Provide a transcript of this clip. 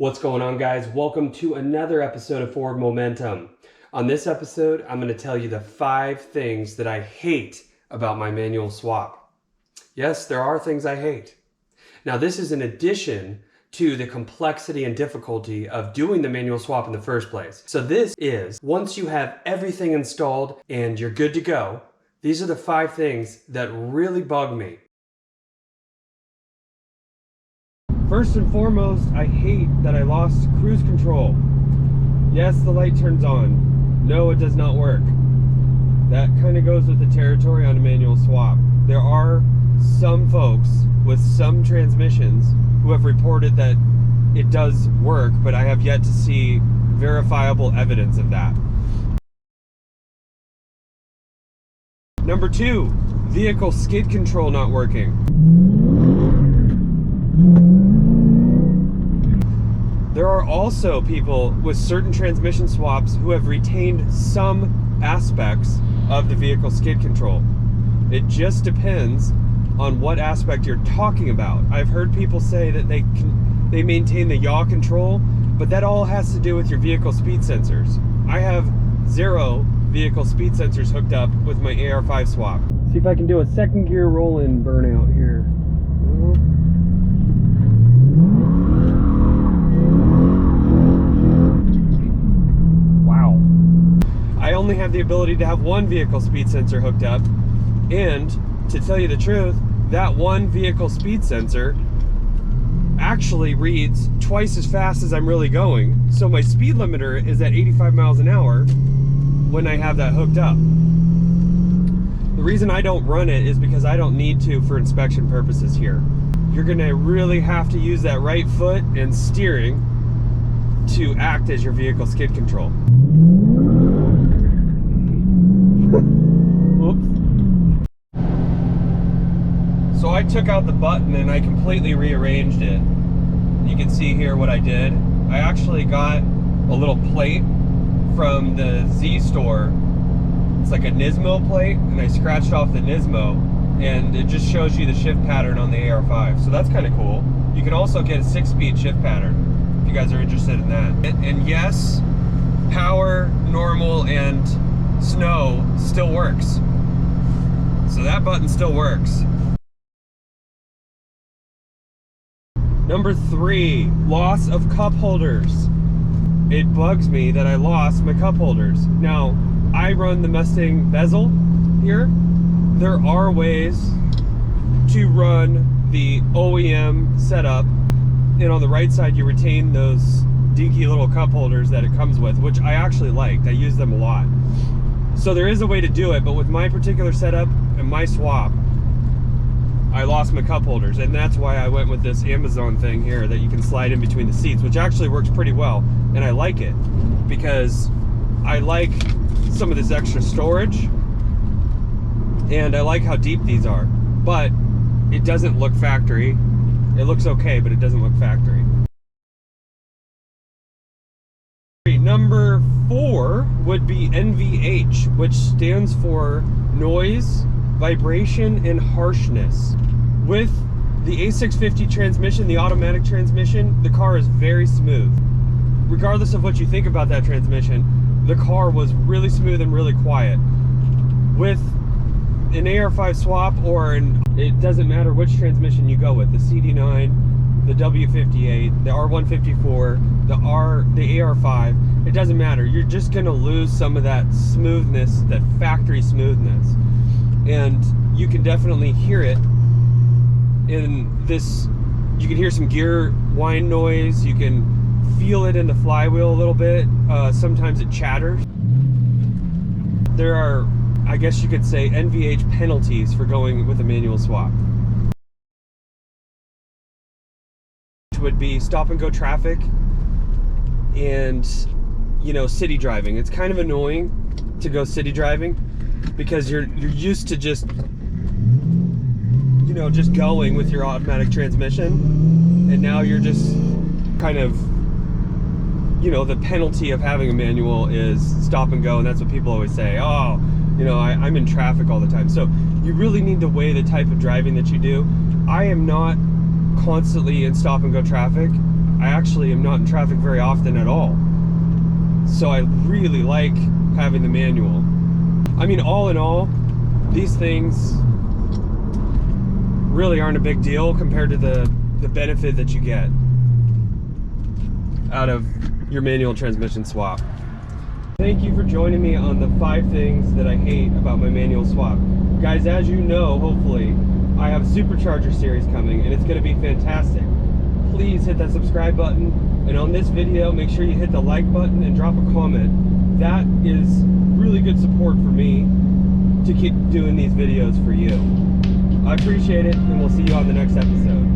What's going on, guys? Welcome to another episode of Forward Momentum. On this episode, I'm going to tell you the 5 things that I hate about my manual swap. Yes, there are things I hate. Now, this is in addition to the complexity and difficulty of doing the manual swap in the first place. So this is, once you have everything installed and you're good to go, these are the 5 things that really bug me. First and foremost, I hate that I lost cruise control. Yes, the light turns on. No, it does not work. That kind of goes with the territory on a manual swap. There are some folks with some transmissions who have reported that it does work, but I have yet to see verifiable evidence of that. Number 2, vehicle skid control not working. There are also people with certain transmission swaps who have retained some aspects of the vehicle skid control. It just depends on what aspect you're talking about. I've heard people say that they maintain the yaw control, but that all has to do with your vehicle speed sensors. I have 0 vehicle speed sensors hooked up with my AR5 swap. See if I can do a second gear roll-in burnout here. I only have the ability to have 1 vehicle speed sensor hooked up, and to tell you the truth, that 1 vehicle speed sensor actually reads twice as fast as I'm really going. So my speed limiter is at 85 miles an hour when I have that hooked up. The reason I don't run it is because I don't need to for inspection purposes here. You're gonna really have to use that right foot and steering to act as your vehicle skid control. Oops. So I took out the button and I completely rearranged it. You can see here what I did. I actually got a little plate from the Z store. It's like a Nismo plate, and I scratched off the Nismo, and it just shows you the shift pattern on the AR5. So that's kind of cool. You can also get a 6-speed shift pattern if you guys are interested in that. And yes, power, normal, and snow still works. So that button still works. Number 3, loss of cup holders. It bugs me that I lost my cup holders. Now, I run the Mustang bezel here. There are ways to run the OEM setup, and on the right side you retain those dinky little cup holders that it comes with, which I actually liked. I use them a lot. So there is a way to do it, but with my particular setup and my swap, I lost my cup holders, and that's why I went with this Amazon thing here that you can slide in between the seats, which actually works pretty well, and I like it because I like some of this extra storage, and I like how deep these are, but it doesn't look factory. It looks okay, but it doesn't look factory. Number 4 would be NVH, which stands for noise, vibration, and harshness. With the A650 transmission, the automatic transmission, the car is very smooth. Regardless of what you think about that transmission, the car was really smooth and really quiet. With an AR5 swap, or it doesn't matter which transmission you go with, the CD9, the W58, the R154, the AR5, it doesn't matter. You're just gonna lose some of that smoothness, that factory smoothness. And you can definitely hear it in this. You can hear some gear whine noise. You can feel it in the flywheel a little bit. Sometimes it chatters. There are, I guess you could say, NVH penalties for going with a manual swap. Would be stop and go traffic and, you know, city driving. It's kind of annoying to go city driving because you're used to just, you know, just going with your automatic transmission, and now you're just kind of, you know, the penalty of having a manual is stop and go, and that's what people always say. Oh, you know, I'm in traffic all the time. So you really need to weigh the type of driving that you do. I am not constantly in stop and go traffic. I actually am not in traffic very often at all. So I really like having the manual. I mean, all in all, these things really aren't a big deal compared to the benefit that you get out of your manual transmission swap. Thank you for joining me on the 5 things that I hate about my manual swap. Guys, as you know, hopefully, I have a supercharger series coming and it's going to be fantastic. Please hit that subscribe button, and on this video, make sure you hit the like button and drop a comment. That is really good support for me to keep doing these videos for you. I appreciate it, and we'll see you on the next episode.